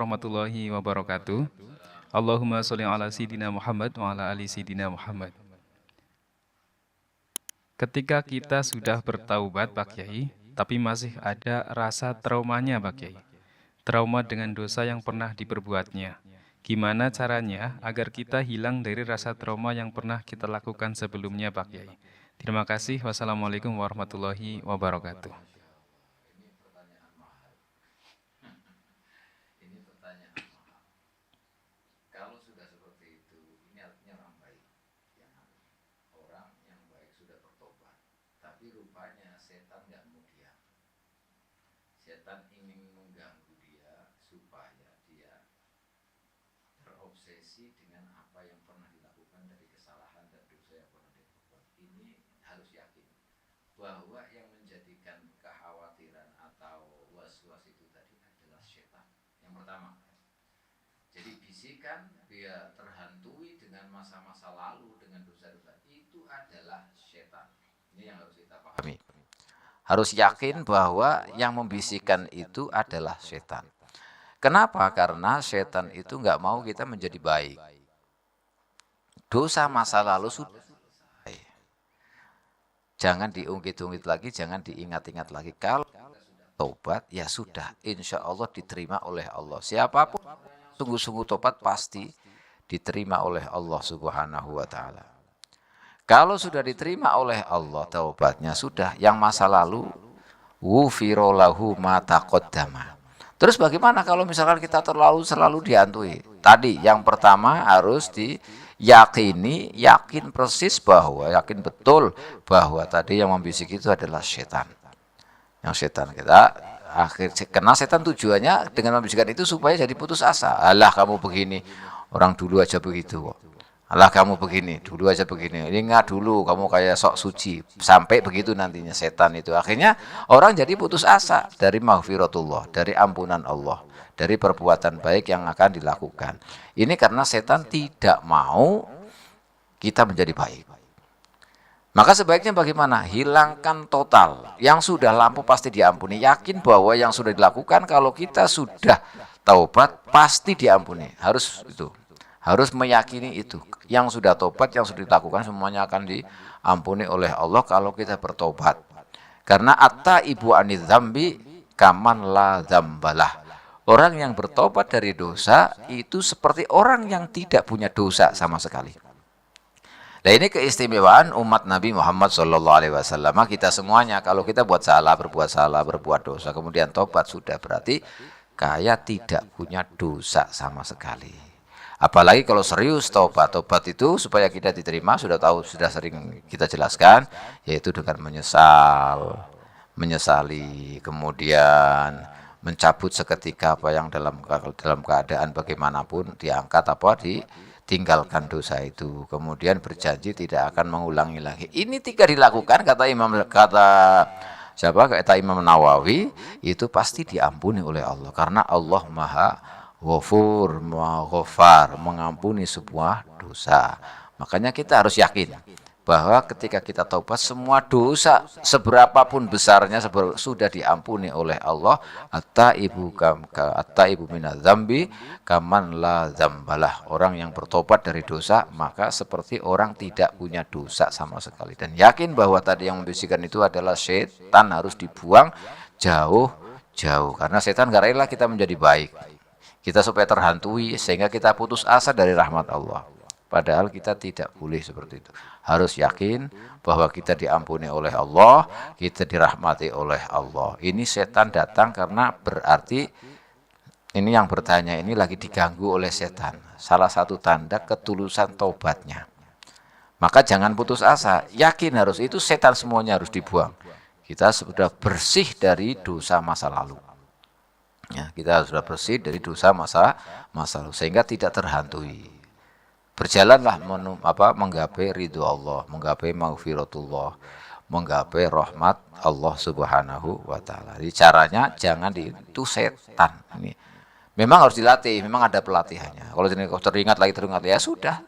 warahmatullahi wabarakatuh. Allahumma sholli ala Sayyidina Muhammad wa ala ali Sayyidina Muhammad. Ketika kita sudah bertaubat Pak Kiai, tapi masih ada rasa traumanya Pak Kiai. Trauma dengan dosa yang pernah diperbuatnya. Gimana caranya agar kita hilang dari rasa trauma yang pernah kita lakukan sebelumnya Pak Kiai? Terima kasih. Wassalamualaikum warahmatullahi wabarakatuh. Setan ingin mengganggu dia supaya dia terobsesi dengan apa yang pernah dilakukan dari kesalahan dan dosa yang pernah dilakukan. Ini harus yakin bahwa yang menjadikan kekhawatiran atau was-was itu tadi adalah setan. Yang pertama, jadi bisikan dia terhantui dengan masa-masa lalu, dengan dosa-dosa, itu adalah setan. Ini yang harus kita pahami. Harus yakin bahwa yang membisikkan itu adalah setan. Kenapa? Karena setan itu nggak mau kita menjadi baik. Dosa masa lalu sudah. Jangan diungkit-ungkit lagi, jangan diingat-ingat lagi. Kalau tobat, ya sudah, insya Allah diterima oleh Allah. Siapapun sungguh-sungguh tobat pasti diterima oleh Allah Subhanahu wa Ta'ala. Kalau sudah diterima oleh Allah taubatnya, sudah, yang masa lalu ghufira lahu ma taqaddama. Terus bagaimana kalau misalkan kita selalu dihantui? Tadi yang pertama harus diyakini, yakin persis bahwa, yakin betul bahwa tadi yang membisik itu adalah setan. Yang setan kita karena setan tujuannya dengan membisikkan itu supaya jadi putus asa. Alah kamu begini, orang dulu aja begitu kok. Alah kamu begini, dulu aja begini. Ingat dulu kamu kayak sok suci. Sampai begitu nantinya setan itu. Akhirnya orang jadi putus asa dari maghfiratullah, dari ampunan Allah, dari perbuatan baik yang akan dilakukan. Ini karena setan tidak mau kita menjadi baik. Maka sebaiknya bagaimana? Hilangkan total. Yang sudah lampu pasti diampuni. Yakin bahwa yang sudah dilakukan kalau kita sudah taubat pasti diampuni. Harus itu. Harus meyakini itu. Yang sudah tobat, yang sudah dilakukan semuanya akan diampuni oleh Allah kalau kita bertobat. Karena at-taibu anidz dzambi kaman la dzambalah. Orang yang bertobat dari dosa itu seperti orang yang tidak punya dosa sama sekali. Nah ini keistimewaan umat Nabi Muhammad SAW. Kita semuanya kalau kita berbuat dosa, kemudian tobat sudah berarti kayak tidak punya dosa sama sekali. Apalagi kalau serius tobat itu supaya kita diterima, sudah sering kita jelaskan, yaitu dengan menyesali, kemudian mencabut seketika apa yang dalam keadaan bagaimanapun diangkat ditinggalkan dosa itu, kemudian berjanji tidak akan mengulangi lagi. Ini 3 dilakukan kata Imam Nawawi, itu pasti diampuni oleh Allah karena Allah Maha Ghafur, Maha Ghafar, mengampuni sebuah dosa. Makanya kita harus yakin bahwa ketika kita taubat semua dosa seberapapun besarnya sudah diampuni oleh Allah. At-taibu minadz dzambi kaman la dzambalah. Orang yang bertobat dari dosa maka seperti orang tidak punya dosa sama sekali. Dan yakin bahwa tadi yang membisikkan itu adalah setan, harus dibuang jauh-jauh. Karena setan gak rela kita menjadi baik. Kita supaya terhantui sehingga kita putus asa dari rahmat Allah. Padahal kita tidak boleh seperti itu. Harus yakin bahwa kita diampuni oleh Allah, kita dirahmati oleh Allah. Ini setan datang karena berarti ini yang bertanya ini lagi diganggu oleh setan. Salah satu tanda ketulusan taubatnya. Maka jangan putus asa. Yakin harus itu setan semuanya harus dibuang. Kita sudah bersih dari dosa masa lalu. Ya, kita sudah bersih dari dosa masa lalu sehingga tidak terhantui. Berjalanlah menggapai ridho Allah, menggapai maghfiratullah, menggapai rahmat Allah Subhanahu wa Ta'ala. Jadi caranya jangan itu setan. Ini memang harus dilatih, memang ada pelatihannya. Kalau teringat ya sudah.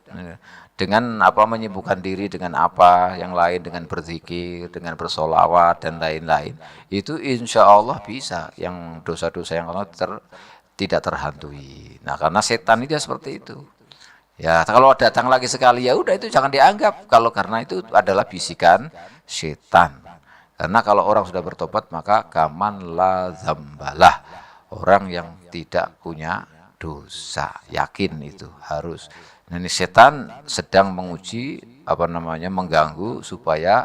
Dengan menyibukkan diri dengan yang lain, dengan berzikir, dengan bersolawat dan lain-lain, itu insya Allah bisa yang dosa-dosa yang tidak terhantui. Nah, karena setan itu seperti itu. Ya, kalau datang lagi sekali ya udah itu jangan dianggap kalau karena itu adalah bisikan setan. Karena kalau orang sudah bertobat maka kaman la zambalah. Orang yang tidak punya dosa, yakin itu harus. Nah, ini setan sedang menguji mengganggu supaya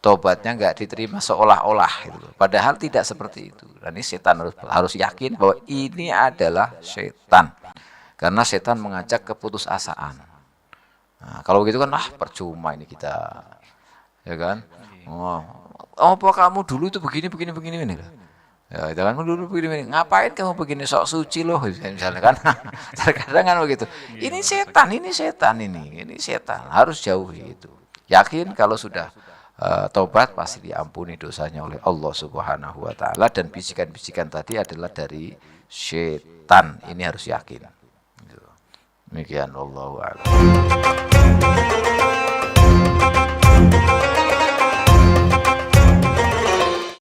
tobatnya nggak diterima seolah-olah gitu. Padahal tidak seperti itu. Dan ini setan harus yakin bahwa ini adalah setan. Karena setan mengajak keputusasaan. Nah, kalau begitu kan percuma ini kita. Ya kan? Oh, apa kamu dulu itu begini ini. Ya, itu kan dulu begini. Ngapain kamu begini sok suci loh misalnya kan. Terkadang kan begitu. Ini setan. Ini setan. Harus jauhi itu. Yakin kalau sudah tobat pasti diampuni dosanya oleh Allah Subhanahu wa taala, dan bisikan-bisikan tadi adalah dari setan. Ini harus yakin. Demikian, wallahu a'lam.